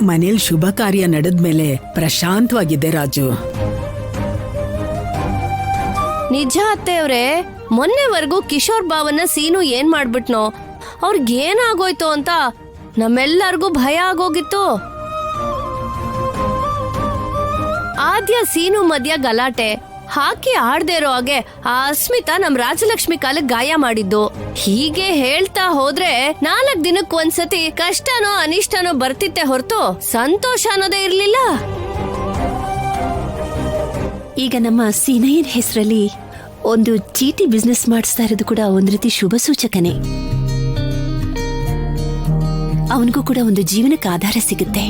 ಮನೇಲಿ ಶುಭ ಕಾರ್ಯ ನಡೆದ್ಮೇಲೆ ಪ್ರಶಾಂತವಾಗಿದೆ ರಾಜು. ನಿಜ ಅತ್ತೆಯವ್ರೆ, ಮೊನ್ನೆವರೆಗೂ ಕಿಶೋರ್ ಬಾವನ್ನ ಸೀನು ಏನ್ ಮಾಡ್ಬಿಟ್ನೋ, ಅವ್ರಿಗೇನಾಗೋಯ್ತು ಅಂತ ನಮ್ಮೆಲ್ಲರಿಗೂ ಭಯ ಆಗೋಗಿತ್ತು. ಆದ್ಯ ಸೀನು ಮಧ್ಯ ಗಲಾಟೆ ಹಾಕಿ ಆಡ್ದೇ ಇರೋ ಹಾಗೆ ಆ ಅಸ್ಮಿತಾ ನಮ್ ರಾಜಲಕ್ಷ್ಮಿ ಕಾಲಕ್ಕೆ ಗಾಯ ಮಾಡಿದ್ದು. ಹೀಗೆ ಹೇಳ್ತಾ ಹೋದ್ರೆ 4 ದಿನಕ್ಕೊಂದ್ಸತಿ ಕಷ್ಟನೋ ಅನಿಷ್ಟನೋ ಬರ್ತಿತ್ತೆ ಹೊರತು ಸಂತೋಷ ಅನ್ನೋದೇ ಇರ್ಲಿಲ್ಲ. ಈಗ ನಮ್ಮ ಸೀನಯ್ಯನ ಹೆಸರಲ್ಲಿ ಒಂದು ಚೀಟಿ ಬಿಸ್ನೆಸ್ ಮಾಡಿಸ್ತಾ ಇರೋದು ಕೂಡ ಒಂದ್ ರೀತಿ ಶುಭ ಸೂಚಕನೇ. ಅವನಿಗೂ ಕೂಡ ಒಂದು ಜೀವನಕ್ಕೆ ಆಧಾರ ಸಿಗುತ್ತೆ.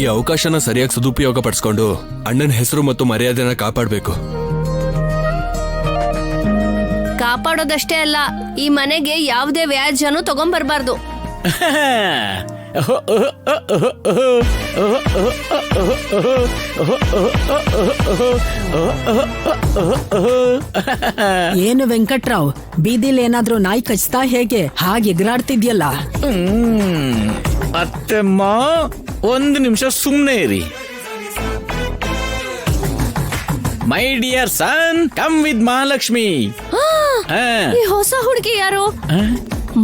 ಈ ಅವಕಾಶನ ಸರಿಯಾಗಿ ಸದುಪಯೋಗ ಪಡಿಸ್ಕೊಂಡು ಅಣ್ಣನ ಹೆಸರು ಮತ್ತು ಮರ್ಯಾದೆನ ಕಾಪಾಡಬೇಕು. ಕಾಪಾಡೋದಷ್ಟೇ ಅಲ್ಲ, ಈ ಮನೆಗೆ ಯಾವುದೇ ವ್ಯಾಜ್ಯನೂ ತಗೊಂಡ್ಬರ್ಬಾರ್ದು. ಏನು ವೆಂಕಟ್ರಾವ್, ಬೀದಿಲಿ ಏನಾದ್ರೂ ನಾಯಿ ಕಚ್ತಾ ಹೇಗೆ ಹಾಗೆ ಎಗರಾಡ್ತಿದ್ಯಲ್ಲ? ಅತ್ತೆಮ್ಮ, 1 ನಿಮಿಷ ಸುಮ್ನೆ ಇರಿ. My dear sun, come with Mahalakshmi. ಈ ಹೊಸ ಹುಡುಗಿ ಯಾರು?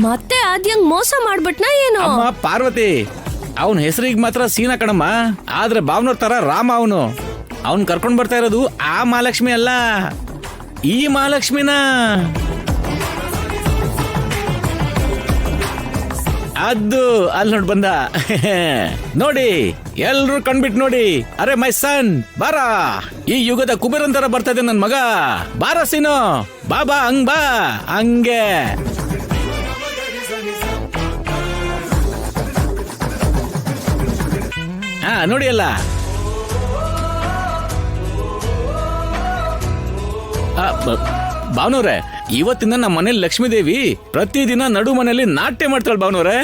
ಮತ್ತೆ ಆದ್ಯಂಗ್ ಮೋಸ ಮಾಡ್ಬಿಟ್ನಾ ಏನು? ಅಮ್ಮ ಪಾರ್ವತಿ, ಅವನ ಹೆಸರಿಗೆ ಮಾತ್ರ ಸೀನಾ ಕಣಮ್ಮ, ಆದ್ರೆ ಭಾವನವ್ರ ತರ ರಾಮ. ಅವನ್ ಕರ್ಕೊಂಡ್ ಬರ್ತಾ ಇರೋದು ಆ ಮಹಾಲಕ್ಷ್ಮಿ ಅಲ್ಲ, ಈ ಮಹಾಲಕ್ಷ್ಮಿನ. ಅದು ಅಲ್ಲಿ ನೋಡಿ ಬಂದ. ನೋಡಿ, ಎಲ್ರು ಕಣ್ಬಿಟ್ ನೋಡಿ. ಅರೆ ಮೈ ಸನ್, ಬಾರ. ಈ ಯುಗದ ಕುಬೇರನ್ ತರ ಬರ್ತಾ ಇದೆ ನನ್ ಮಗ. ಬಾರ ಸೀನು, ಬಾ ಹಂಗ್ ಬಾ, ಹಂಗೆ. ನೋಡಿ ಅಲ್ಲ, ಭಾವನವ್ರೆ, ಇವತ್ತಿಂದ ನಮ್ಮ ಮನೇಲಿ ಲಕ್ಷ್ಮೀ ದೇವಿ ಪ್ರತಿದಿನ ನಡು ಮನೆಯಲ್ಲಿ ನಾಟ್ಯ ಮಾಡ್ತಾಳೆ. ಭಾವನವ್ರೆ,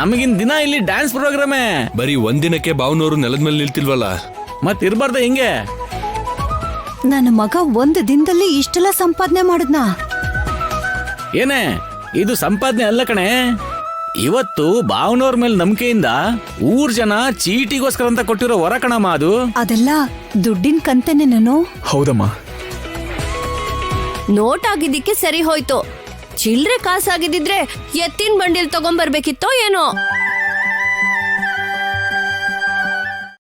ನಮಗಿನ್ ದಿನ ಇಲ್ಲಿ ಡ್ಯಾನ್ಸ್ ಪ್ರೋಗ್ರಾಮೇ. ಬರೀ ಒಂದಿನಕ್ಕೆ ಭಾವನವರು ನೆಲದ ಮೇಲೆ ನಿಲ್ತಿಲ್ವಲ್ಲ, ಮತ್ ಇರ್ಬಾರ್ದ ಹಿಂಗೆ? ನನ್ನ ಮಗ 1 ದಿನದಲ್ಲಿ ಇಷ್ಟೆಲ್ಲ ಸಂಪಾದನೆ ಮಾಡಿದ್ನಾ? ಏನೇ, ಇದು ಸಂಪಾದನೆ ಅಲ್ಲ ಕಣೆ. ಇವತ್ತು ಭಾವನವ್ರ ಮೇಲೆ ನಂಬಿಕೆಯಿಂದ ಊರ್ ಜನ ಚೀಟಿಗೋಸ್ಕರ ಅಂತ ಕೊಟ್ಟಿರೋ ವರ ಕಣಮ್ಮ ಅದು. ಅದೆಲ್ಲ ದುಡ್ಡಿನ ಕಂತೆನೆ. ನಾನು ಹೌದಮ್ಮ. ನೋಟ್ ಆಗಿದ್ದಕ್ಕೆ ಸರಿ ಹೋಯ್ತು, ಚಿಲ್ರೆ ಕಾಸಾಗಿದ್ದಿದ್ರೆ ಎತ್ತಿನ ಬಂಡಿಲ್ ತಗೊಂಡ್ಬರ್ಬೇಕಿತ್ತೋ ಏನೋ.